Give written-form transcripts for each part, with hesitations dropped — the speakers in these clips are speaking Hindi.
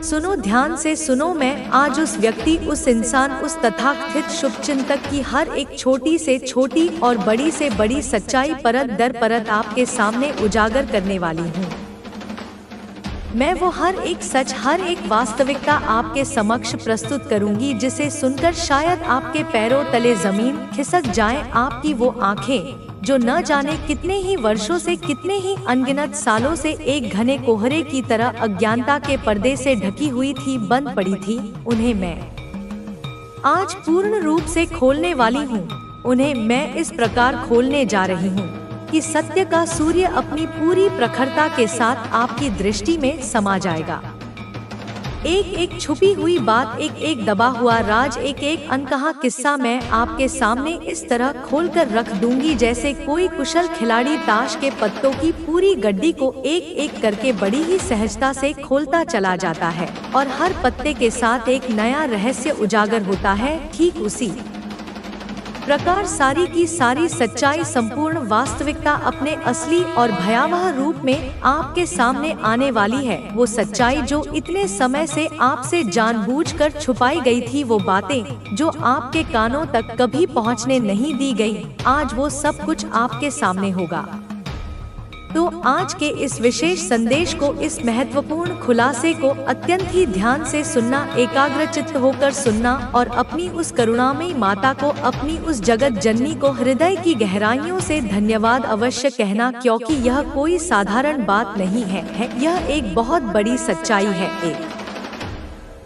सुनो, ध्यान से सुनो। मैं आज उस व्यक्ति, उस इंसान, उस तथाकथित शुभचिंतक की हर एक छोटी से छोटी और बड़ी से बड़ी सच्चाई परत दर परत आपके सामने उजागर करने वाली हूँ। मैं वो हर एक सच, हर एक वास्तविकता आपके समक्ष प्रस्तुत करूंगी जिसे सुनकर शायद आपके पैरों तले जमीन खिसक जाए। आपकी वो आंखें जो न जाने कितने ही वर्षों से, कितने ही अनगिनत सालों से एक घने कोहरे की तरह अज्ञानता के पर्दे से ढकी हुई थी, बंद पड़ी थी, उन्हें मैं आज पूर्ण रूप से खोलने वाली हूँ। उन्हें मैं इस प्रकार खोलने जा रही हूँ कि सत्य का सूर्य अपनी पूरी प्रखरता के साथ आपकी दृष्टि में समा जाएगा। एक एक छुपी हुई बात, एक एक दबा हुआ राज, एक एक अनकहा किस्सा मैं आपके सामने इस तरह खोलकर रख दूंगी जैसे कोई कुशल खिलाड़ी ताश के पत्तों की पूरी गड्डी को एक एक करके बड़ी ही सहजता से खोलता चला जाता है और हर पत्ते के साथ एक नया रहस्य उजागर होता है। ठीक उसी प्रकार सारी की सारी सच्चाई, संपूर्ण वास्तविकता अपने असली और भयावह रूप में आपके सामने आने वाली है। वो सच्चाई जो इतने समय से आपसे जानबूझकर छुपाई गई थी, वो बातें जो आपके कानों तक कभी पहुंचने नहीं दी गई, आज वो सब कुछ आपके सामने होगा। तो आज के इस विशेष संदेश को, इस महत्वपूर्ण खुलासे को अत्यंत ही ध्यान से सुनना, एकाग्रचित्त होकर सुनना और अपनी उस करुणामयी माता को, अपनी उस जगत जननी को हृदय की गहराइयों से धन्यवाद अवश्य कहना, क्योंकि यह कोई साधारण बात नहीं है। यह एक बहुत बड़ी सच्चाई है, एक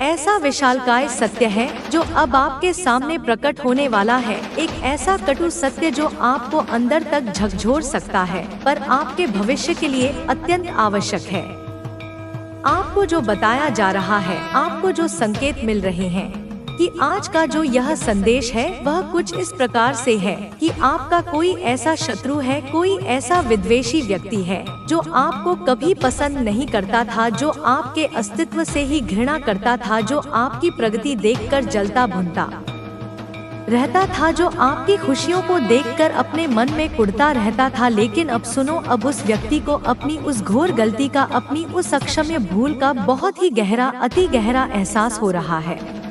ऐसा विशालकाय सत्य है जो अब आपके सामने प्रकट होने वाला है। एक ऐसा कटु सत्य जो आपको अंदर तक झकझोर सकता है, पर आपके भविष्य के लिए अत्यंत आवश्यक है। आपको जो बताया जा रहा है, आपको जो संकेत मिल रहे हैं कि आज का जो यह संदेश है वह कुछ इस प्रकार से है कि आपका कोई ऐसा शत्रु है, कोई ऐसा विद्वेषी व्यक्ति है जो आपको कभी पसंद नहीं करता था, जो आपके अस्तित्व से ही घृणा करता था, जो आपकी प्रगति देखकर जलता भुनता रहता था, जो आपकी खुशियों को देखकर अपने मन में कुढ़ता रहता था। लेकिन अब सुनो, अब उस व्यक्ति को अपनी उस घोर गलती का, अपनी उस अक्षम्य भूल का बहुत ही गहरा, अति गहरा एहसास हो रहा है।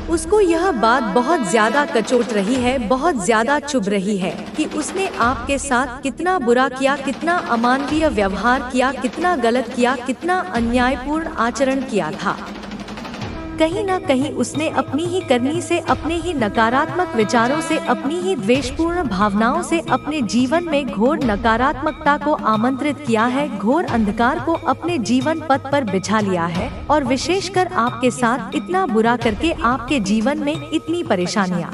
उसको यह बात बहुत ज्यादा कचोट रही है, बहुत ज्यादा चुभ रही है कि उसने आपके साथ कितना बुरा किया, कितना अमानवीय व्यवहार किया, कितना गलत किया, कितना अन्यायपूर्ण आचरण किया था। कहीं न कहीं उसने अपनी ही करनी से, अपने ही नकारात्मक विचारों से, अपनी ही द्वेषपूर्ण भावनाओं से अपने जीवन में घोर नकारात्मकता को आमंत्रित किया है, घोर अंधकार को अपने जीवन पथ पर बिछा लिया है और विशेषकर आपके साथ इतना बुरा करके आपके जीवन में इतनी परेशानियां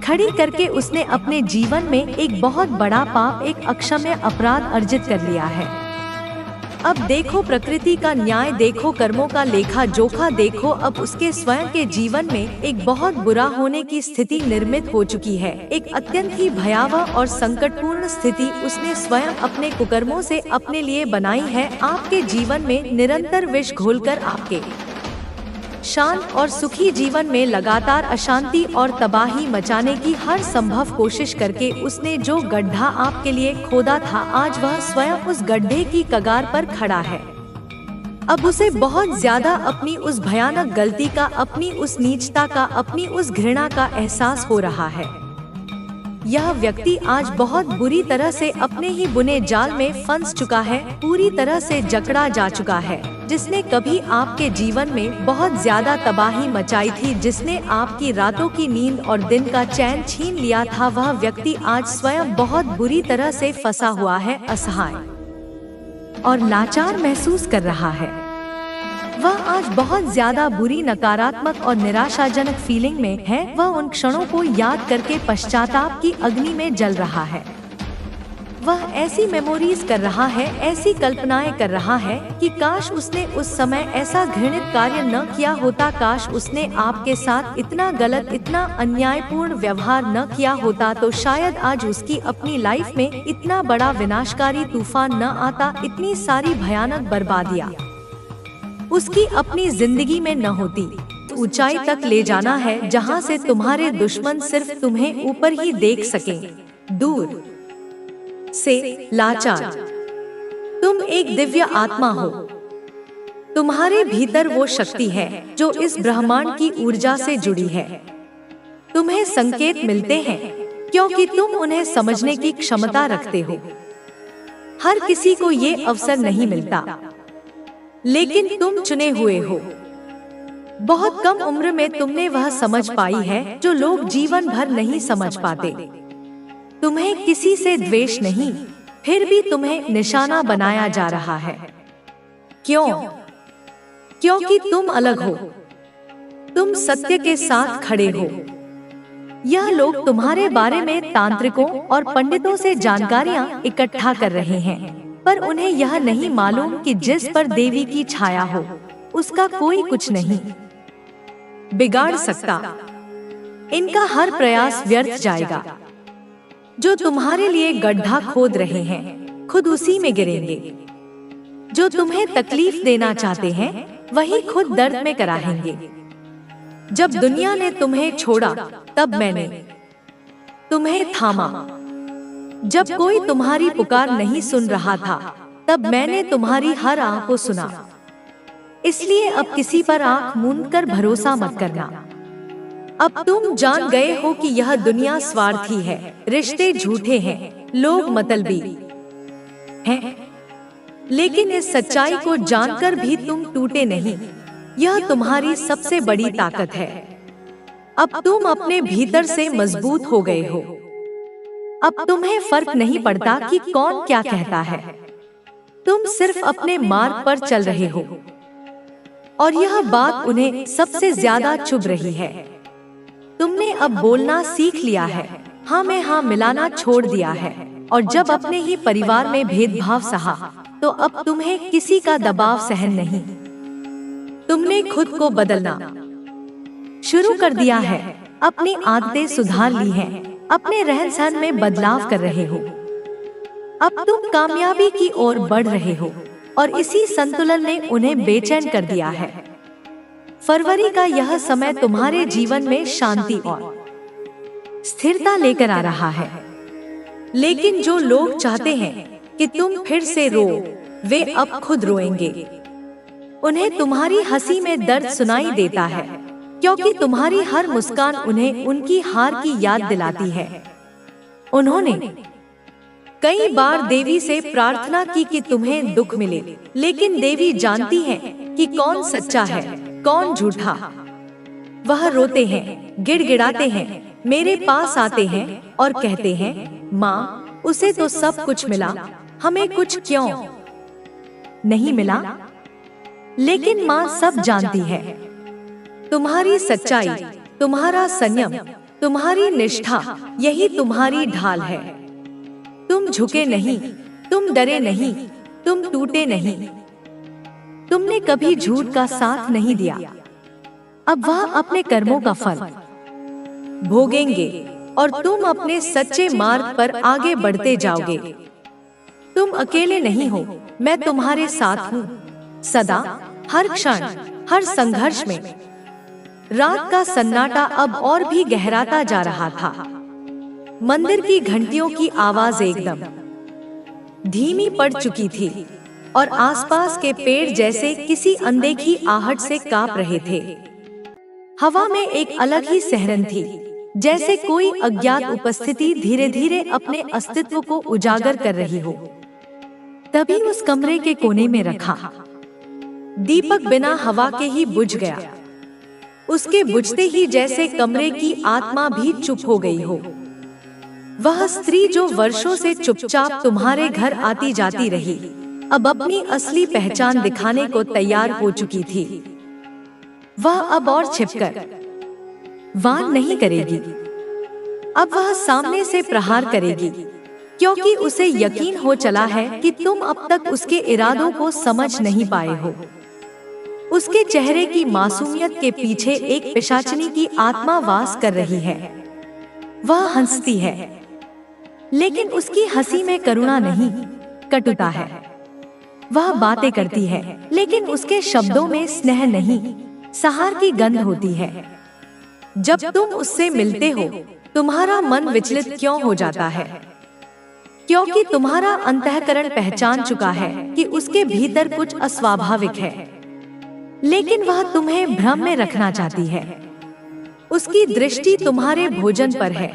खड़ी करके उसने अपने जीवन में एक बहुत बड़ा पाप, एक अक्षम्य अपराध अर्जित कर लिया है। अब देखो प्रकृति का न्याय, देखो कर्मों का लेखा जोखा, देखो अब उसके स्वयं के जीवन में एक बहुत बुरा होने की स्थिति निर्मित हो चुकी है। एक अत्यंत ही भयावह और संकटपूर्ण स्थिति उसने स्वयं अपने कुकर्मों से अपने लिए बनाई है। आपके जीवन में निरंतर विष घोलकर आपके शांत और सुखी जीवन में लगातार अशांति और तबाही मचाने की हर संभव कोशिश करके उसने जो गड्ढा आपके लिए खोदा था, आज वह स्वयं उस गड्ढे की कगार पर खड़ा है। अब उसे बहुत ज्यादा अपनी उस भयानक गलती का, अपनी उस नीचता का, अपनी उस घृणा का एहसास हो रहा है। यह व्यक्ति आज बहुत बुरी तरह से अपने ही बुने जाल में फंस चुका है, पूरी तरह से जकड़ा जा चुका है, जिसने कभी आपके जीवन में बहुत ज्यादा तबाही मचाई थी, जिसने आपकी रातों की नींद और दिन का चैन छीन लिया था। वह व्यक्ति आज स्वयं बहुत बुरी तरह से फंसा हुआ है, असहाय और लाचार महसूस कर रहा है। वह आज बहुत ज्यादा बुरी, नकारात्मक और निराशाजनक फीलिंग में है। वह उन क्षणों को याद करके पश्चाताप की अग्नि में जल रहा है। वह ऐसी मेमोरीज कर रहा है, ऐसी कल्पनाएं कर रहा है कि काश उसने उस समय ऐसा घृणित कार्य न किया होता, काश उसने आपके साथ इतना गलत, इतना अन्यायपूर्ण व्यवहार न किया होता, तो शायद आज उसकी अपनी लाइफ में इतना बड़ा विनाशकारी तूफान न आता, इतनी सारी भयानक बर्बादियां उसकी अपनी जिंदगी में न होती। ऊंचाई तक ले जाना है जहां से तुम्हारे दुश्मन सिर्फ तुम्हें ऊपर ही देख सकें, दूर से लाचार। तुम एक दिव्य आत्मा हो, तुम्हारे भीतर वो शक्ति है जो इस ब्रह्मांड की ऊर्जा से जुड़ी है। तुम्हें संकेत मिलते हैं क्योंकि तुम उन्हें समझने की क्षमता रखते हो। हर किसी को ये अवसर नहीं मिलता, लेकिन तुम चुने हुए हो। बहुत कम उम्र में तुमने वह समझ पाई है जो लोग जीवन भर नहीं समझ पाते। तुम्हें किसी से द्वेष नहीं, फिर भी तुम्हें निशाना बनाया जा रहा है। क्यों? क्योंकि तुम अलग हो। तुम सत्य के साथ खड़े हो। यह लोग तुम्हारे बारे में तांत्रिकों और पंडितों से जानकारियां इकट्ठा कर रहे हैं, पर उन्हें यह नहीं मालूम कि जिस पर देवी की छाया हो, उसका कोई कुछ नहीं बिगाड़ सकता। इनका हर प्रयास व्यर्थ जाएगा। जो तुम्हारे लिए गड्ढा खोद रहे हैं, खुद उसी में गिरेंगे। जो तुम्हें तकलीफ देना चाहते हैं, वही खुद दर्द में कराहेंगे। जब दुनिया ने तुम्हें छोड़ा, तब मैंने तुम्हें थामा। जब कोई तुम्हारी पुकार नहीं सुन रहा था, तब मैंने तुम्हारी हर आह को सुना। इसलिए अब किसी पर आंख मूंद कर भरोसा मत करना। अब तुम जान गए हो कि यह दुनिया स्वार्थी है, रिश्ते झूठे हैं, लोग मतलबी हैं। लेकिन इस सच्चाई को जानकर भी तुम टूटे नहीं। यह तुम्हारी सबसे बड़ी ताकत है। अब तुम अपने भीतर से मजबूत हो गए हो। अब तुम्हें फर्क नहीं पड़ता कि कौन क्या कहता है। तुम सिर्फ अपने मार्ग पर चल रहे हो, और यह बात उन्हें सबसे ज्यादा चुभ रही है। तुमने अब बोलना सीख लिया है, हाँ में हाँ मिलाना छोड़ दिया है, और जब अपने ही परिवार में भेदभाव सहा, तो अब तुम्हें किसी का दबाव सहन नहीं। तुमने खुद को बदलना शुरू कर दिया है, अपनी आदतें सुधार ली हैं, अपने रहन सहन में बदलाव कर रहे हो। अब तुम कामयाबी की ओर बढ़ रहे हो, और इसी संतुलन ने उन्हें बेचैन कर दिया है। फरवरी का यह समय तुम्हारे जीवन में शांति और स्थिरता लेकर आ रहा है। लेकिन जो लोग चाहते हैं कि तुम फिर से रो, वे अब खुद रोएंगे। उन्हें तुम्हारी हंसी में दर्द सुनाई देता है, क्योंकि तुम्हारी हर मुस्कान उन्हें उनकी हार की याद दिलाती है। उन्होंने कई बार देवी से प्रार्थना की कि तुम्हें दुख मिले, लेकिन देवी जानती है कि कौन सच्चा है, कौन झूठा। वह रोते हैं, गिड़गिड़ाते हैं, मेरे पास आते हैं और कहते हैं, माँ, उसे तो सब कुछ मिला, हमें कुछ क्यों नहीं मिला? लेकिन माँ सब जानती है। तुम्हारी सच्चाई, तुम्हारा संयम, तुम्हारी निष्ठा, यही तुम्हारी ढाल है। तुम झुके नहीं, तुम डरे नहीं, तुम टूटे नहीं। तुमने कभी झूठ का साथ नहीं दिया। अब वह अपने कर्मों का फल भोगेंगे, और तुम अपने सच्चे मार्ग पर आगे बढ़ते जाओगे। तुम अकेले नहीं हो, मैं तुम्हारे साथ हूँ, सदा, हर क्षण, हर संघर्ष में। रात का सन्नाटा अब और भी गहराता जा रहा था। मंदिर की घंटियों की आवाज एकदम धीमी पड़ चुकी थी, और आसपास के पेड़ जैसे किसी अनदेखी आहट से कांप रहे थे। हवा में एक अलग ही सहरन थी, जैसे कोई अज्ञात उपस्थिति धीरे धीरे अपने अस्तित्व को उजागर कर रही हो। तभी उस कमरे के कोने में रखा दीपक बिना हवा के ही बुझ गया। उसके बुझते ही जैसे कमरे की आत्मा भी चुप हो गई हो। वह स्त्री जो वर्षों से चुपचाप तुम्हारे घर आती जाती रही, अब अपनी असली पहचान दिखाने को तैयार हो चुकी थी। वह अब और छिपकर वार नहीं करेगी। अब वह सामने से प्रहार करेगी, क्योंकि उसे यकीन हो चला है कि तुम अब तक उसके इरादों को समझ नहीं पाए हो। उसके चेहरे की मासूमियत के पीछे एक पिशाचिनी की आत्मा वास कर रही है। वह हंसती है, लेकिन उसकी हंसी में करुणा नहीं, कटुता है। वह बातें करती है, लेकिन उसके शब्दों में स्नेह नहीं, सहार की गंध होती है। जब तुम उससे मिलते हो, तुम्हारा मन विचलित क्यों हो जाता है? क्योंकि तुम्हारा अंतःकरण पहचान चुका है कि उसके भीतर कुछ अस्वाभाविक है। लेकिन वह तुम्हें भ्रम में रखना चाहती है। उसकी दृष्टि तुम्हारे भोजन पर है,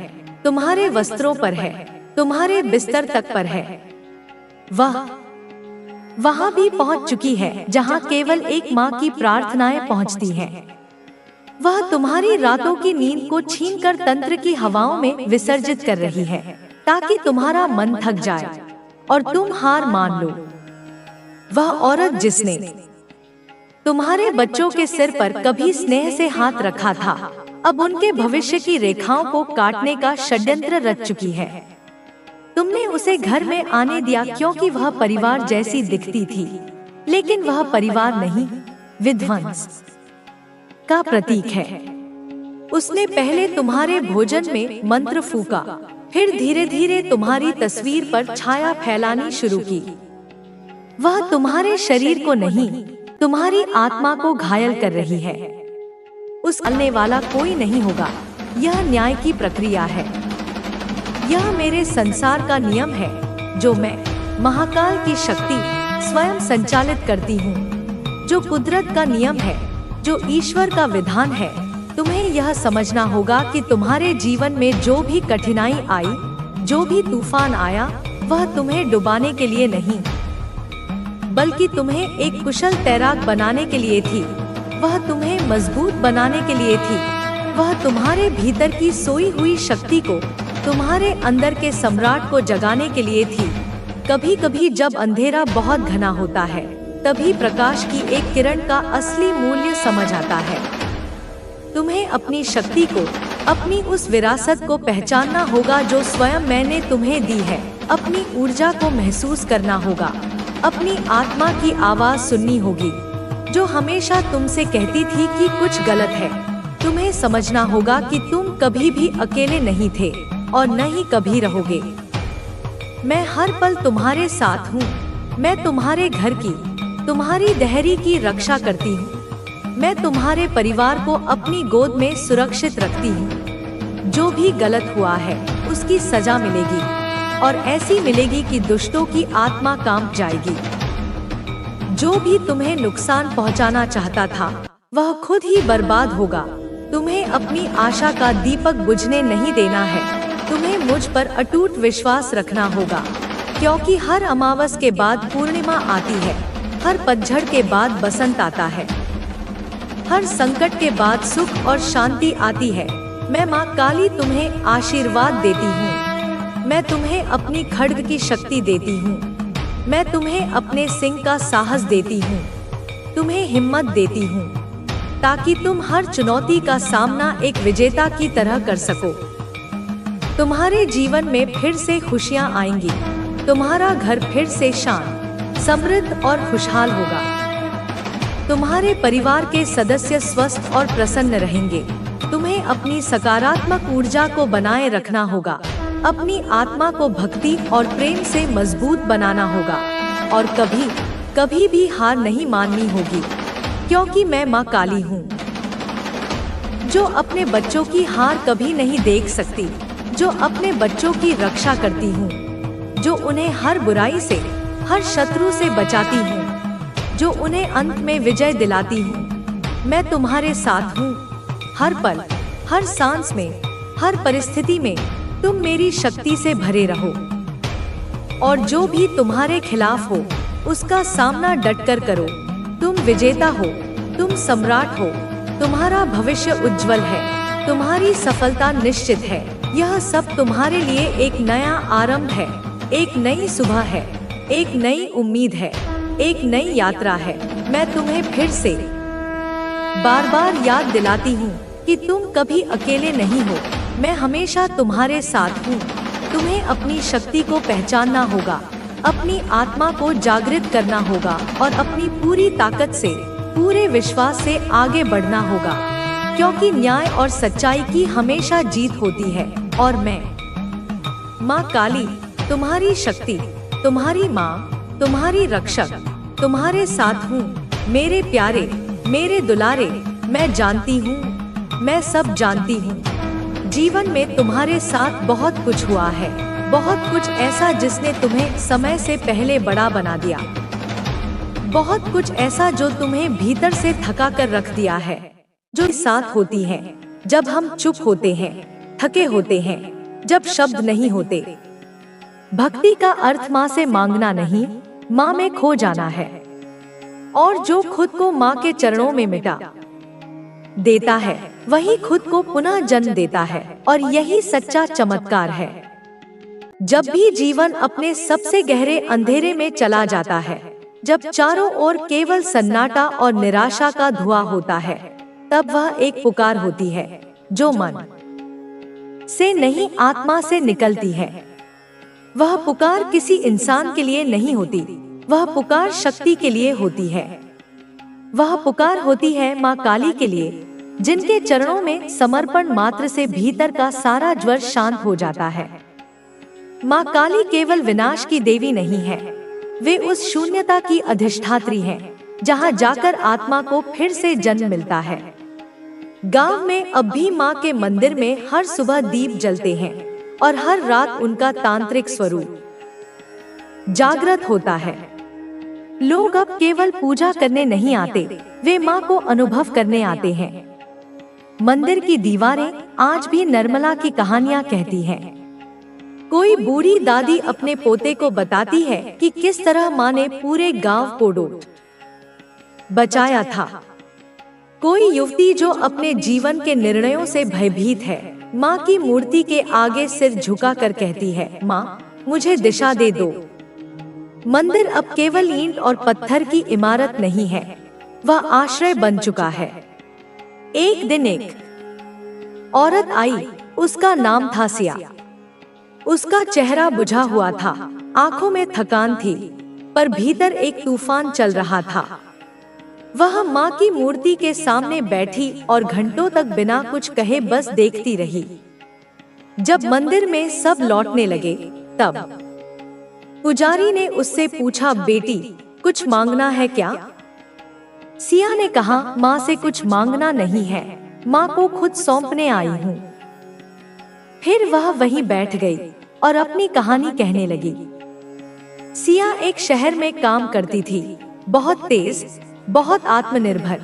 तुम्हारे वस्त्रों पर है, तुम्हारे बिस्तर तक पर है। वह वहां भी पहुंच चुकी है जहां केवल एक माँ की प्रार्थनाएं पहुंचती हैं। वह तुम्हारी रातों की नींद को छीनकर तंत्र की हवाओं में विसर्जित कर रही है, ताकि तुम्हारा मन थक जाए और तुम हार मान लो। वह औरत जिसने तुम्हारे बच्चों के सिर पर कभी स्नेह से हाथ रखा था, अब उनके भविष्य की रेखाओं को काटने का षड्यंत्र रच चुकी है। तुमने उसे घर में आने दिया क्योंकि वह परिवार जैसी दिखती थी, लेकिन वह परिवार नहीं, विध्वंस का प्रतीक है। उसने पहले तुम्हारे भोजन में मंत्र फूका, फिर धीरे धीरे तुम्हारी तस्वीर पर छाया फैलानी शुरू की। वह तुम्हारे शरीर को नहीं, तुम्हारी आत्मा को घायल कर रही है। उस अलने वाला कोई नहीं होगा। यह न्याय की प्रक्रिया है। यह मेरे संसार का नियम है, जो मैं महाकाल की शक्ति स्वयं संचालित करती हूँ, जो कुदरत का नियम है, जो ईश्वर का विधान है। तुम्हें यह समझना होगा कि तुम्हारे जीवन में जो भी कठिनाई आई, जो भी तूफान आया, वह तुम्हें डुबाने के लिए नहीं, बल्कि तुम्हें एक कुशल तैराक बनाने के लिए थी। वह तुम्हें मजबूत बनाने के लिए थी। वह तुम्हारे भीतर की सोई हुई शक्ति को, तुम्हारे अंदर के सम्राट को जगाने के लिए थी। कभी कभी जब अंधेरा बहुत घना होता है, तभी प्रकाश की एक किरण का असली मूल्य समझ आता है। तुम्हें अपनी शक्ति को, अपनी उस विरासत को पहचानना होगा जो स्वयं मैंने तुम्हें दी है। अपनी ऊर्जा को महसूस करना होगा। अपनी आत्मा की आवाज सुननी होगी, जो हमेशा तुमसे कहती थी कि कुछ गलत है। तुम्हें समझना होगा कि तुम कभी भी अकेले नहीं थे और न ही कभी रहोगे। मैं हर पल तुम्हारे साथ हूँ। मैं तुम्हारे घर की, तुम्हारी दहरी की रक्षा करती हूँ। मैं तुम्हारे परिवार को अपनी गोद में सुरक्षित रखती हूँ। जो भी गलत हुआ है, उसकी सजा मिलेगी, और ऐसी मिलेगी कि दुष्टों की आत्मा कांप जाएगी। जो भी तुम्हें नुकसान पहुंचाना चाहता था, वह खुद ही बर्बाद होगा। तुम्हें अपनी आशा का दीपक बुझने नहीं देना है। तुम्हें मुझ पर अटूट विश्वास रखना होगा, क्योंकि हर अमावस के बाद पूर्णिमा आती है, हर पतझड़ के बाद बसंत आता है, हर संकट के बाद सुख और शांति आती है। मैं माँ काली तुम्हें आशीर्वाद देती हूँ। मैं तुम्हें अपनी खड्ग की शक्ति देती हूँ। मैं तुम्हें अपने सिंह का साहस देती हूँ। तुम्हें हिम्मत देती हूँ, ताकि तुम हर चुनौती का सामना एक विजेता की तरह कर सको। तुम्हारे जीवन में फिर से खुशियाँ आएंगी। तुम्हारा घर फिर से शांत, समृद्ध और खुशहाल होगा। तुम्हारे परिवार के सदस्य स्वस्थ और प्रसन्न रहेंगे। तुम्हें अपनी सकारात्मक ऊर्जा को बनाए रखना होगा। अपनी आत्मा को भक्ति और प्रेम से मजबूत बनाना होगा, और कभी कभी भी हार नहीं माननी होगी, क्योंकि मैं माँ काली हूँ, जो अपने बच्चों की हार कभी नहीं देख सकती, जो अपने बच्चों की रक्षा करती हूँ, जो उन्हें हर बुराई से, हर शत्रु से बचाती हूँ, जो उन्हें अंत में विजय दिलाती हूँ। मैं तुम्हारे साथ हूँ। हर पल, हर सांस में, हर परिस्थिति में तुम मेरी शक्ति से भरे रहो, और जो भी तुम्हारे खिलाफ हो, उसका सामना डटकर करो। तुम विजेता हो, तुम सम्राट हो। तुम्हारा भविष्य उज्जवल है। तुम्हारी सफलता निश्चित है। यह सब तुम्हारे लिए एक नया आरंभ है, एक नई सुबह है, एक नई उम्मीद है, एक नई यात्रा है। मैं तुम्हें फिर से बार बार याद दिलाती हूँ कि तुम कभी अकेले नहीं हो। मैं हमेशा तुम्हारे साथ हूँ। तुम्हें अपनी शक्ति को पहचानना होगा, अपनी आत्मा को जागृत करना होगा, और अपनी पूरी ताकत से, पूरे विश्वास से आगे बढ़ना होगा, क्योंकि न्याय और सच्चाई की हमेशा जीत होती है। और मैं माँ काली, तुम्हारी शक्ति, तुम्हारी माँ, तुम्हारी रक्षक, तुम्हारे साथ हूँ। मेरे प्यारे, मेरे दुलारे, मैं जानती हूँ, मैं सब जानती हूँ। जीवन में तुम्हारे साथ बहुत कुछ हुआ है, बहुत कुछ ऐसा जिसने तुम्हें समय से पहले बड़ा बना दिया। बहुत कुछ ऐसा जो तुम्हें भीतर से थका कर रख दिया है, जो साथ होती है जब हम चुप होते हैं, थके होते हैं, जब शब्द नहीं होते। भक्ति का अर्थ माँ से मांगना नहीं, माँ में खो जाना है। और जो खुद को माँ के चरणों में मिटा देता है वही खुद को पुनः जन्म देता है, और यही सच्चा चमत्कार है। जब भी जीवन अपने सबसे गहरे अंधेरे में चला जाता है, जब चारों ओर केवल सन्नाटा और निराशा का धुआं होता है, तब वह एक पुकार होती है जो मन से नहीं आत्मा से निकलती है। वह पुकार किसी इंसान के लिए नहीं होती, वह पुकार शक्ति के लिए होती है। वह पुकार होती है माँ काली के लिए, जिनके चरणों में समर्पण मात्र से भीतर का सारा ज्वर शांत हो जाता है। माँ काली केवल विनाश की देवी नहीं है, वे उस शून्यता की अधिष्ठात्री हैं, जहाँ जाकर आत्मा को फिर से जन्म मिलता है। गांव में अब भी माँ के मंदिर में हर सुबह दीप जलते हैं और हर रात उनका तांत्रिक स्वरूप जागृत होता है। लोग अब केवल पूजा करने नहीं आते, वे माँ को अनुभव करने आते हैं। मंदिर की दीवारें आज भी निर्मला की कहानियाँ कहती हैं। कोई बूढ़ी दादी अपने पोते को बताती है कि किस तरह माँ ने पूरे गांव को डूब बचाया था। कोई युवती जो अपने जीवन के निर्णयों से भयभीत है, माँ की मूर्ति के आगे सिर झुकाकर कहती है, माँ मुझे दिशा दे दो। मंदिर अब केवल ईंट और पत्थर की इमारत नहीं है, वह आश्रय बन चुका है। एक दिन एक औरत आई, उसका नाम था सिया। उसका चेहरा बुझा हुआ था, आंखों में थकान थी, पर भीतर एक तूफान चल रहा था। वह माँ की मूर्ति के सामने बैठी और घंटों तक बिना कुछ कहे बस देखती रही। जब मंदिर में सब लौटने लगे, तब पुजारी ने उससे पूछा, बेटी कुछ मांगना है क्या? सिया ने कहा, माँ से कुछ मांगना नहीं है, माँ को खुद सौंपने आई हूँ। फिर वह वहीं बैठ गई और अपनी कहानी कहने लगी। सिया एक शहर में काम करती थी, बहुत तेज, बहुत आत्मनिर्भर।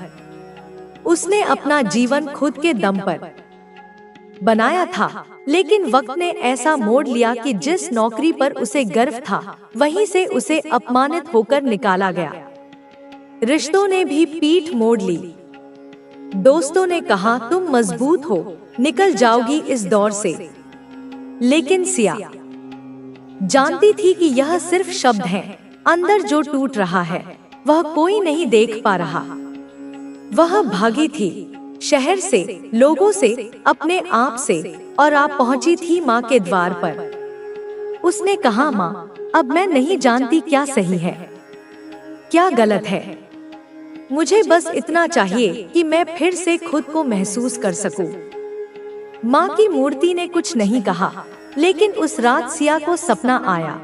उसने अपना जीवन खुद के दम पर बनाया था, लेकिन वक्त ने ऐसा मोड़ लिया कि जिस नौकरी पर उसे गर्व था, वहीं से उसे अपमानित होकर निकाला गया। रिश्तों ने भी पीठ मोड़ ली। दोस्तों ने कहा, तुम मजबूत हो, निकल जाओगी इस दौर से। लेकिन सिया जानती थी कि यह सिर्फ शब्द हैं, अंदर जो टूट रहा है वह कोई नहीं देख पा रहा। वह भागी थी, शहर से, लोगों से, अपने आप से, और आप पहुंची थी माँ के द्वार पर। उसने कहा, माँ अब मैं नहीं जानती क्या सही है, क्या गलत है। मुझे बस इतना चाहिए कि मैं फिर से खुद को महसूस कर सकूं। माँ की मूर्ति ने कुछ नहीं कहा, लेकिन उस रात सिया को सपना आया।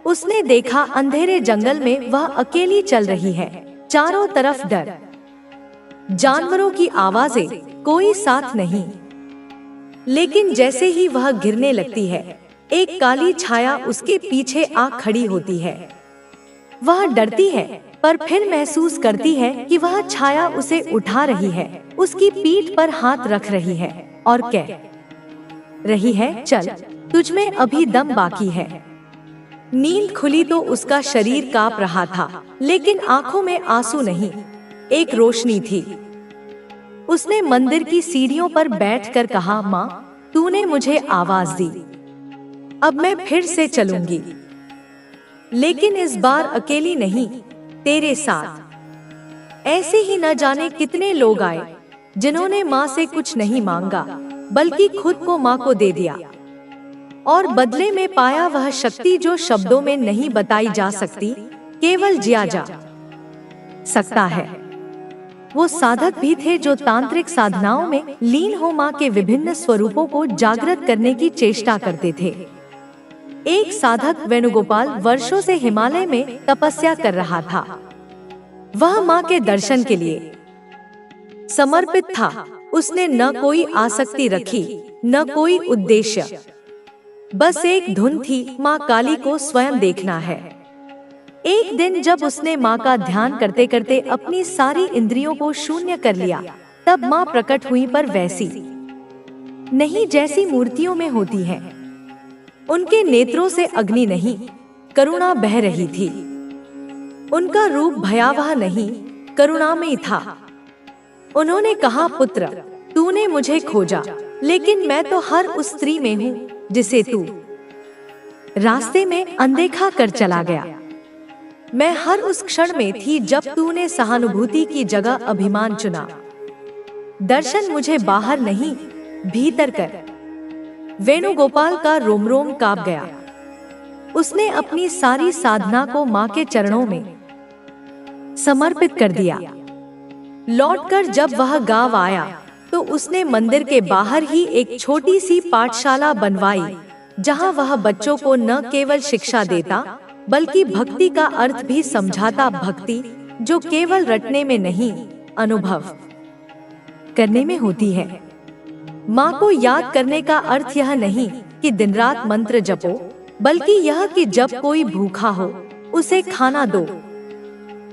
उसने देखा अंधेरे जंगल में वह अकेली चल रही है, चारों तरफ डर, जानवरों की आवाजें, कोई साथ नहीं। लेकिन जैसे ही वह गिरने लगती है, एक काली छाया उसके पीछे आ खड़ी होती है। वह डरती है, पर फिर महसूस करती है कि वह छाया उसे उठा रही है, उसकी पीठ पर हाथ रख रही है और कह रही है, चल, तुझमें अभी दम बाकी है। नींद खुली तो उसका शरीर कांप रहा था, लेकिन आंखों में आंसू नहीं, एक रोशनी थी। उसने मंदिर की सीढ़ियों पर बैठकर कहा, माँ तूने मुझे आवाज दी, अब मैं फिर से चलूंगी, लेकिन इस बार अकेली नहीं, तेरे साथ। ऐसे ही न जाने कितने लोग आए, जिन्होंने माँ से कुछ नहीं मांगा, बल्कि खुद को माँ को दे दिया, और बदले में पाया वह शक्ति जो शब्दों में नहीं बताई जा सकती, केवल जिया जा सकता है। वो साधक भी थे जो तांत्रिक साधनाओं में लीन हो माँ के विभिन्न स्वरूपों को जागृत करने की चेष्टा करते थे। एक साधक वेणुगोपाल वर्षों से हिमालय में तपस्या कर रहा था। वह माँ के दर्शन के लिए समर्पित था। उसने न कोई आसक्ति रखी, न कोई उद्देश्य, बस एक धुन थी, माँ काली को स्वयं देखना है। एक दिन जब उसने माँ का ध्यान करते करते अपनी सारी इंद्रियों को शून्य कर लिया, तब माँ प्रकट हुई, पर वैसी नहीं जैसी मूर्तियों में होती है। उनके नेत्रों से अग्नि नहीं, करुणा बह रही थी। उनका रूप भयावह नहीं, करुणामयी था। उन्होंने कहा, पुत्र, तूने मुझे खोजा, लेकिन मैं तो हर उस स्त्री में हूँ जिसे तू रास्ते में अनदेखा कर चला गया। मैं हर उस क्षण में थी जब तूने सहानुभूति की जगह अभिमान चुना। दर्शन मुझे बाहर नहीं, भीतर कर। वेणुगोपाल का रोम रोम कांप गया। उसने अपनी सारी साधना को माँ के चरणों में समर्पित कर दिया। लौटकर जब वह गांव आया तो उसने मंदिर के बाहर ही एक छोटी सी पाठशाला बनवाई, जहां वह बच्चों को न केवल शिक्षा देता बल्कि भक्ति का अर्थ भी समझाता। भक्ति जो केवल रटने में नहीं, अनुभव करने में होती है। माँ को याद करने का अर्थ यह नहीं कि दिन रात मंत्र जपो, बल्कि यह कि जब कोई भूखा हो उसे खाना दो,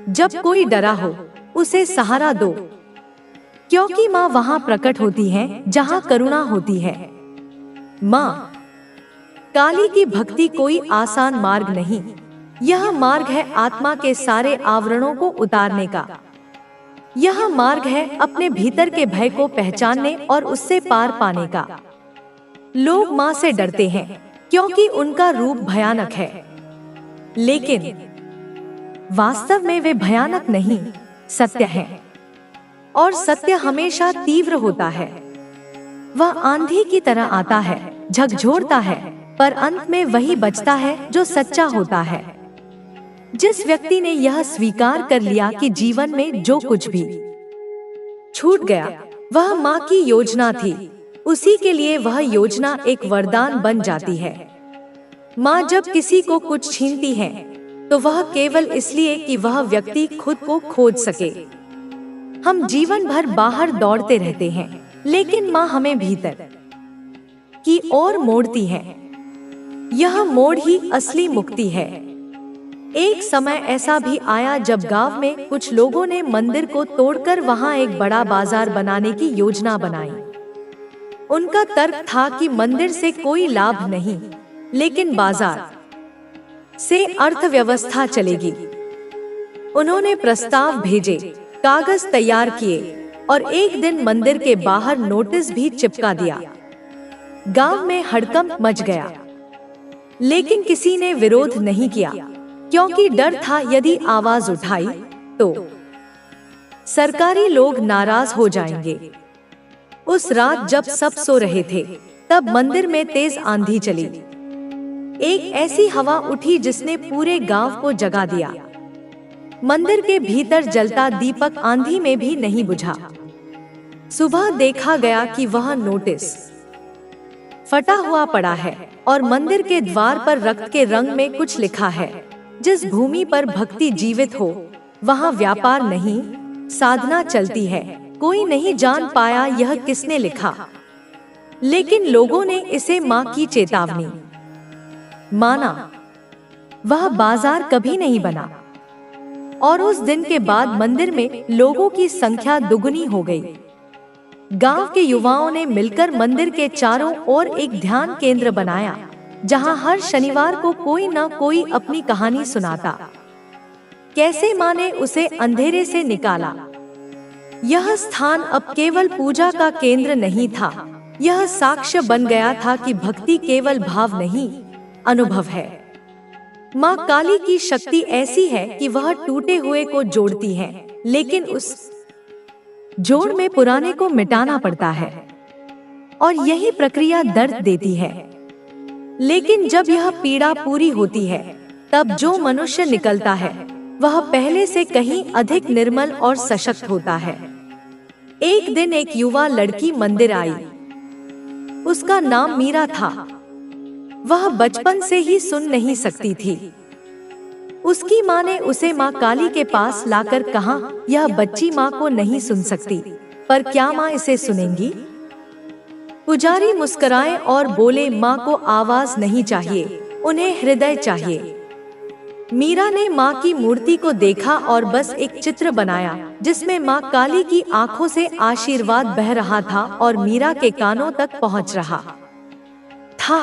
जब कोई डरा हो उसे सहारा दो, क्योंकि माँ वहाँ प्रकट होती है जहाँ करुणा होती है। माँ काली की भक्ति कोई आसान मार्ग नहीं, यह मार्ग है आत्मा के सारे आवरणों को उतारने का। यह मार्ग है अपने भीतर के भय को पहचानने और उससे पार पाने का। लोग माँ से डरते हैं क्योंकि उनका रूप भयानक है, लेकिन वास्तव में वे भयानक नहीं, सत्य है। और सत्य हमेशा तीव्र होता है। वह आंधी की तरह आता है, झकझोरता है, पर अंत में वही बचता है जो सच्चा होता है। जिस व्यक्ति ने यह स्वीकार कर लिया कि जीवन में जो कुछ भी छूट गया वह माँ की योजना थी, उसी के लिए वह योजना एक वरदान बन जाती है। माँ जब किसी को कुछ छीनती है तो वह केवल इसलिए कि वह व्यक्ति खुद को खोज सके। हम जीवन भर बाहर दौड़ते रहते हैं, लेकिन माँ हमें भीतर की ओर मोड़ती है। यह मोड़ ही असली मुक्ति है। एक समय ऐसा भी आया जब गांव में कुछ लोगों ने मंदिर को तोड़कर वहां एक बड़ा बाजार बनाने की योजना बनाई। उनका तर्क था कि मंदिर से कोई लाभ नहीं, लेकिन बाजार से अर्थव्यवस्था चलेगी। उन्होंने प्रस्ताव भेजे, कागज तैयार किए और एक दिन मंदिर के बाहर नोटिस भी चिपका दिया। गांव में हड़कंप मच गया, लेकिन किसी ने विरोध नहीं किया, क्योंकि डर था यदि आवाज उठाई तो सरकारी लोग नाराज हो जाएंगे। उस रात जब सब सो रहे थे, तब मंदिर में तेज आंधी चली। एक ऐसी हवा उठी जिसने पूरे गांव को जगा दिया। मंदिर के भीतर जलता दीपक आंधी में भी नहीं बुझा। सुबह देखा गया कि वह नोटिस फटा हुआ पड़ा है और मंदिर के द्वार पर रक्त के रंग में कुछ लिखा है, जिस भूमि पर भक्ति जीवित हो वहाँ व्यापार नहीं, साधना चलती है। कोई नहीं जान पाया यह किसने लिखा, लेकिन लोगों ने इसे माँ की चेतावनी माना। वह बाजार कभी नहीं बना और उस दिन के बाद मंदिर में लोगों की संख्या दुगनी हो गई। गांव के युवाओं ने मिलकर मंदिर के चारों ओर एक ध्यान केंद्र बनाया, जहां हर शनिवार को कोई न कोई अपनी कहानी सुनाता। कैसे माँ ने उसे अंधेरे से निकाला। यह स्थान अब केवल पूजा का केंद्र नहीं था, यह साक्ष्य बन गया था कि भक्ति केवल भाव नहीं, अनुभव है। माँ काली की शक्ति ऐसी है कि वह टूटे हुए को जोड़ती है, लेकिन उस जोड़ में पुराने को मिटाना पड़ता है और यही प्रक्रिया दर्द देती है। लेकिन जब यह पीड़ा पूरी होती है, तब जो मनुष्य निकलता है वह पहले से कहीं अधिक निर्मल और सशक्त होता है। एक दिन एक युवा लड़की मंदिर आई। उसका नाम मीरा था। वह बचपन से ही सुन नहीं सकती थी। उसकी माँ ने उसे माँ काली के पास लाकर कहा, यह बच्ची माँ को नहीं सुन सकती, पर क्या माँ इसे सुनेंगी? पुजारी मुस्कुराए और बोले, माँ को आवाज नहीं चाहिए, उन्हें हृदय चाहिए। मीरा ने माँ की मूर्ति को देखा और बस एक चित्र बनाया जिसमें माँ काली की आंखों से आशीर्वाद बह रहा था और मीरा के कानों तक पहुँच रहा था।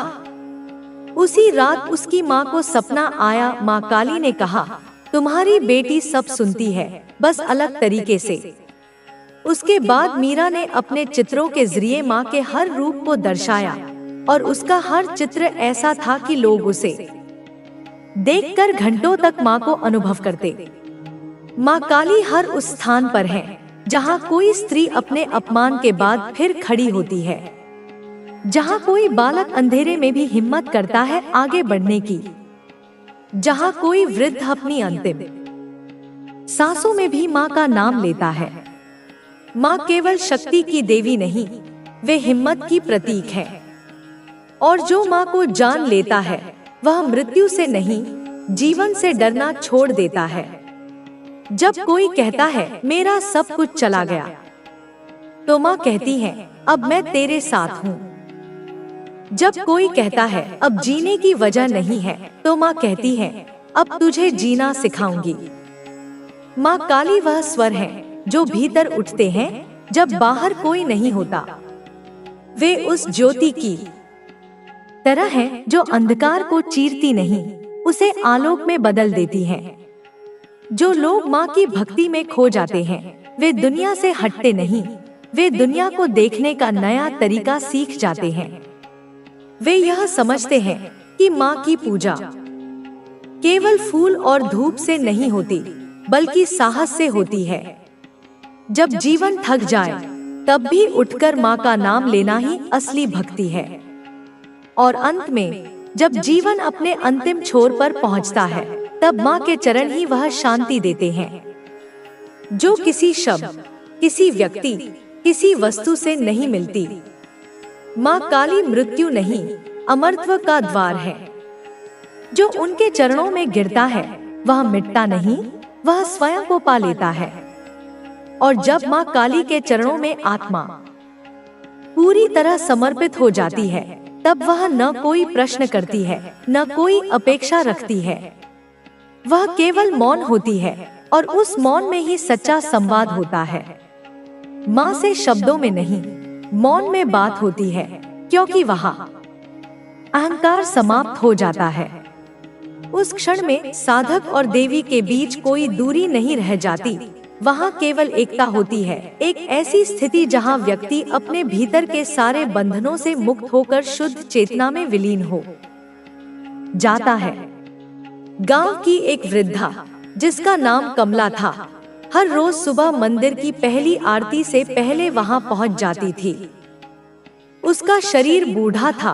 उसी रात उसकी माँ को सपना आया। माँ काली ने कहा, तुम्हारी बेटी सब सुनती है, बस अलग तरीके से। उसके बाद मीरा ने अपने चित्रों के जरिए माँ के हर रूप को दर्शाया और उसका हर चित्र ऐसा था कि लोग उसे देखकर घंटों तक माँ को अनुभव करते। माँ काली हर उस स्थान पर है जहाँ कोई स्त्री अपने अपमान के बाद फिर खड़ी होती है, जहाँ कोई बालक अंधेरे में भी हिम्मत करता है आगे बढ़ने की, जहाँ कोई वृद्ध अपनी अंतिम सांसों में भी माँ का नाम लेता है। माँ केवल शक्ति की देवी नहीं, वे हिम्मत की प्रतीक है। और जो माँ को जान लेता है वह मृत्यु से नहीं, जीवन से डरना छोड़ देता है। जब कोई कहता है मेरा सब कुछ चला गया, तो माँ कहती है अब मैं तेरे साथ हूँ। जब कोई कहता है अब जीने की वजह नहीं है, तो माँ कहती है अब तुझे जीना सिखाऊंगी। माँ काली वह स्वर है जो भीतर उठते हैं जब बाहर कोई नहीं होता। वे उस ज्योति की तरह है जो अंधकार को चीरती नहीं, उसे आलोक में बदल देती है। जो लोग माँ की भक्ति में खो जाते हैं वे दुनिया से हटते नहीं, वे दुनिया को देखने का नया तरीका सीख जाते हैं। वे यह समझते हैं कि माँ की पूजा केवल फूल और धूप से नहीं होती, बल्कि साहस से होती है। जब जीवन थक जाए तब भी उठकर माँ का नाम लेना ही असली भक्ति है। और अंत में जब जीवन अपने अंतिम छोर पर पहुँचता है, तब माँ के चरण ही वह शांति देते हैं जो किसी शब्द, किसी व्यक्ति, किसी वस्तु से नहीं मिलती। माँ काली मृत्यु नहीं, अमरत्व का द्वार है। जो उनके चरणों में गिरता है वह मिटता नहीं, वह स्वयं को पा लेता है। और जब माँ काली के चरणों में आत्मा पूरी तरह समर्पित हो जाती है, तब वह न कोई प्रश्न करती है, न कोई अपेक्षा रखती है। वह केवल मौन होती है और उस मौन में ही सच्चा संवाद होता है। माँ से शब्दों में नहीं, मौन में बात होती है, क्योंकि वहाँ अहंकार समाप्त हो जाता है। उस क्षण में साधक और देवी के बीच कोई दूरी नहीं रह जाती, वहाँ केवल एकता होती है। एक ऐसी स्थिति जहाँ व्यक्ति अपने भीतर के सारे बंधनों से मुक्त होकर शुद्ध चेतना में विलीन हो जाता है। गांव की एक वृद्धा जिसका नाम कमला था, हर रोज सुबह मंदिर की पहली आरती से पहले वहां पहुंच जाती थी। उसका शरीर बूढ़ा था,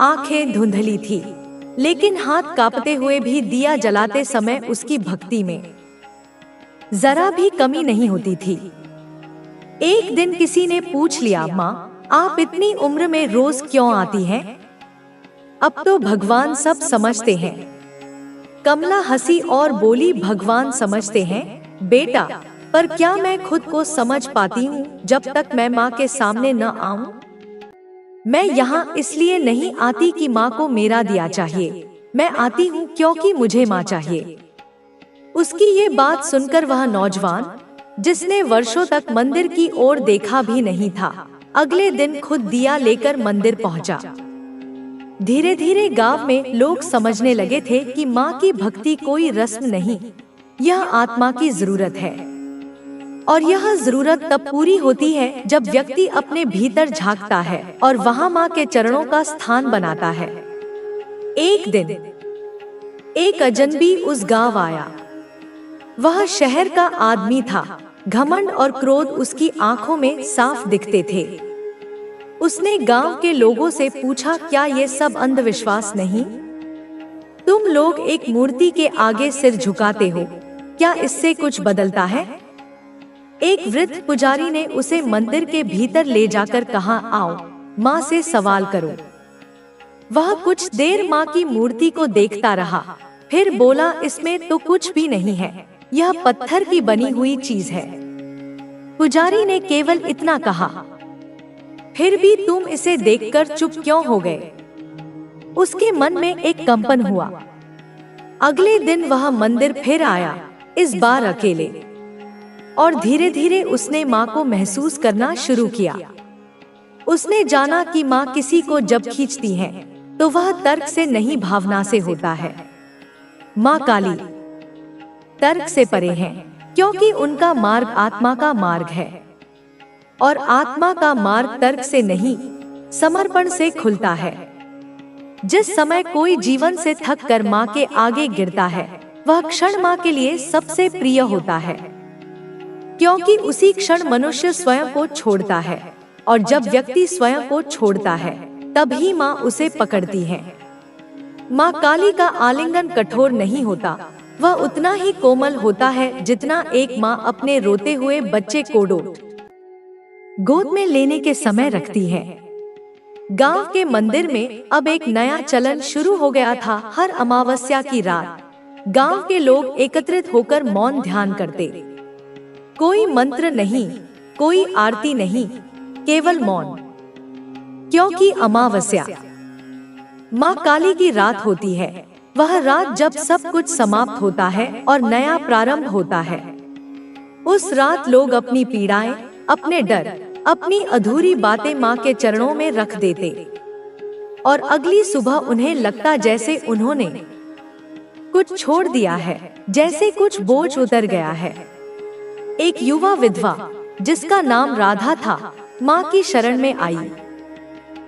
आंखें धुंधली थी, लेकिन हाथ कांपते हुए भी दिया जलाते समय उसकी भक्ति में जरा भी कमी नहीं होती थी। एक दिन किसी ने पूछ लिया, माँ आप इतनी उम्र में रोज क्यों आती हैं? अब तो भगवान सब समझते हैं। कमला हंसी और बोली, भगवान समझते हैं बेटा, पर क्या मैं खुद को समझ पाती हूँ जब तक मैं माँ के सामने न आऊं? मैं यहाँ इसलिए नहीं आती कि माँ को मेरा दिया चाहिए, मैं आती हूँ क्योंकि मुझे माँ चाहिए। उसकी ये बात सुनकर वह नौजवान, जिसने वर्षों तक मंदिर की ओर देखा भी नहीं था, अगले दिन खुद दिया लेकर मंदिर पहुंचा। धीरे धीरे गांव में लोग समझने लगे थे कि माँ की भक्ति कोई रस्म नहीं, यह आत्मा की जरूरत है। और यह जरूरत तब पूरी होती है जब व्यक्ति अपने भीतर झांकता है और वहाँ माँ के चरणों का स्थान बनाता है। एक दिन एक अजनबी उस गांव आया। वह शहर का आदमी था, घमंड और क्रोध उसकी आंखों में साफ दिखते थे। उसने गांव के लोगों से पूछा, क्या ये सब अंधविश्वास नहीं? तुम लोग एक मूर्ति के आगे सिर झुकाते हो, क्या इससे कुछ बदलता है? एक वृद्ध पुजारी ने उसे मंदिर के भीतर ले जाकर कहा, आओ माँ से सवाल करो। वह कुछ देर माँ की मूर्ति को देखता रहा, फिर बोला, इसमें तो कुछ भी नहीं है, यह पत्थर की बनी हुई चीज है। पुजारी ने केवल इतना कहा, फिर भी तुम इसे देखकर चुप क्यों हो गए? उसके मन में एक कंपन हुआ। अगले दिन वह मंदिर फिर आया, इस बार अकेले, और धीरे धीरे उसने माँ को महसूस करना शुरू किया। उसने जाना कि माँ किसी को जब खींचती है तो वह तर्क से नहीं भावना से होता है। माँ काली तर्क से परे हैं, क्योंकि उनका मार्ग आत्मा का मार्ग है, और आत्मा का मार्ग तर्क से नहीं, समर्पण से खुलता है। जिस समय कोई जीवन से थक कर माँ के आगे गिरता है, वह क्षण माँ के लिए सबसे प्रिय होता है, क्योंकि उसी क्षण मनुष्य स्वयं को छोड़ता है, और जब व्यक्ति स्वयं को छोड़ता है तभी माँ उसे पकड़ती है। माँ काली का आलिंगन कठोर नहीं होता, वह उतना ही कोमल होता है जितना एक माँ अपने रोते हुए बच्चे को गोद में लेने के समय रखती है। गांव के मंदिर में अब एक नया चलन शुरू हो गया था। हर अमावस्या की रात गांव के लोग एकत्रित होकर मौन ध्यान करते। कोई मंत्र नहीं, कोई आरती नहीं, केवल मौन, क्योंकि अमावस्या माँ काली की रात होती है। वह रात जब सब कुछ समाप्त होता है और नया प्रारंभ होता है। उस रात लोग अपनी पीड़ाएं, अपने डर, अपनी अधूरी बातें माँ के चरणों में रख देते, और अगली सुबह उन्हें लगता जैसे उन्होंने कुछ छोड़ दिया है, जैसे कुछ बोझ उतर गया है। एक युवा विधवा जिसका नाम राधा था, माँ की शरण में आई।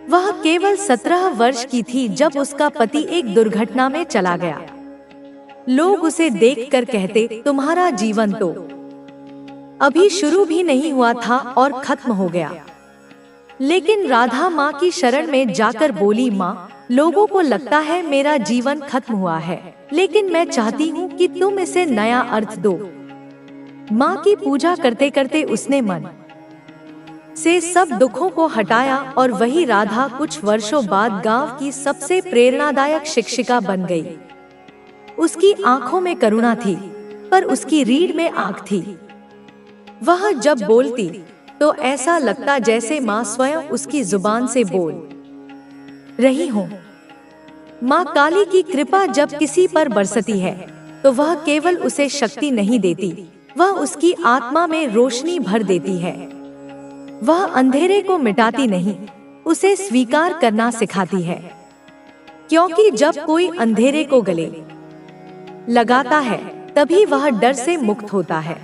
वह केवल 17 वर्ष की थी जब उसका पति एक दुर्घटना में चला गया। लोग उसे देखकर कहते, तुम्हारा जीवन तो अभी शुरू भी नहीं हुआ था और खत्म हो गया। लेकिन राधा माँ की शरण में जाकर बोली, माँ, लोगों को लगता है मेरा जीवन खत्म हुआ है, लेकिन मैं चाहती हूँ कि तुम इसे नया अर्थ दो। माँ की पूजा करते करते उसने मन से सब दुखों को हटाया, और वही राधा कुछ वर्षों बाद गांव की सबसे प्रेरणादायक शिक्षिका बन गई। उसकी आंखों में करुणा थी, पर उसकी रीढ़ में आग थी। वह जब बोलती तो ऐसा लगता जैसे माँ स्वयं उसकी जुबान से बोल रही हो। माँ काली की कृपा जब किसी पर बरसती है तो वह केवल उसे शक्ति नहीं देती, वह उसकी आत्मा में रोशनी भर देती है। वह अंधेरे को मिटाती नहीं, उसे स्वीकार करना सिखाती है, क्योंकि जब कोई अंधेरे को गले लगाता है तभी वह डर से मुक्त होता है,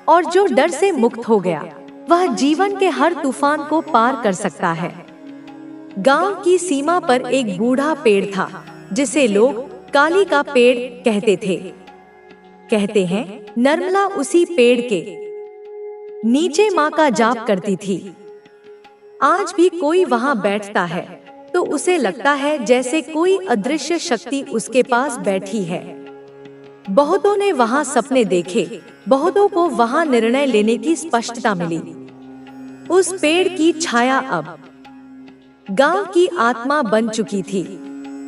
और जो डर से मुक्त हो गया वह जीवन के हर तूफान को पार कर सकता है। गांव की सीमा पर एक बूढ़ा पेड़ था जिसे लोग काली का पेड़ कहते थे। कहते हैं नर्मला उसी पेड़ के नीचे माँ का जाप करती थी। आज भी कोई वहाँ बैठता है तो उसे लगता है जैसे कोई अदृश्य शक्ति उसके पास बैठी है। बहुतों ने वहाँ सपने देखे, बहुतों को वहाँ निर्णय लेने की स्पष्टता मिली। उस पेड़ की छाया अब गांव की आत्मा बन चुकी थी,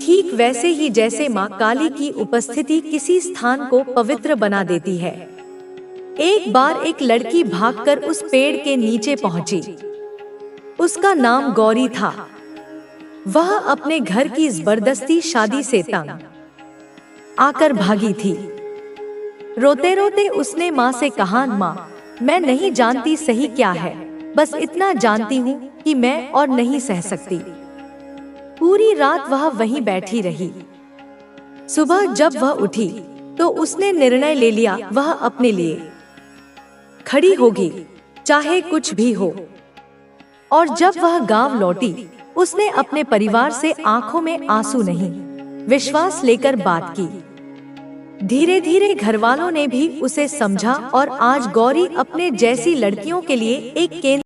ठीक वैसे ही जैसे माँ काली की उपस्थिति किसी स्थान को पवित्र बना देती है। एक बार एक लड़की भागकर उस पेड़ के नीचे पहुंची। उसका नाम गौरी था। वह अपने घर की जबरदस्ती शादी से तंग आकर भागी थी। रोते रोते उसने माँ से कहा, माँ, मैं नहीं जानती सही क्या है, बस इतना जानती हूँ कि मैं और नहीं सह सकती। पूरी रात वह वहीं बैठी रही। सुबह जब वह उठी तो उसने निर्णय ले लिया, वह अपने लिए खड़ी होगी, चाहे कुछ भी हो। और जब वह गांव लौटी, उसने अपने परिवार से आंखों में आंसू नहीं, विश्वास लेकर बात की। धीरे धीरे घरवालों ने भी उसे समझा, और आज गौरी अपने जैसी लड़कियों के लिए एक केंद्र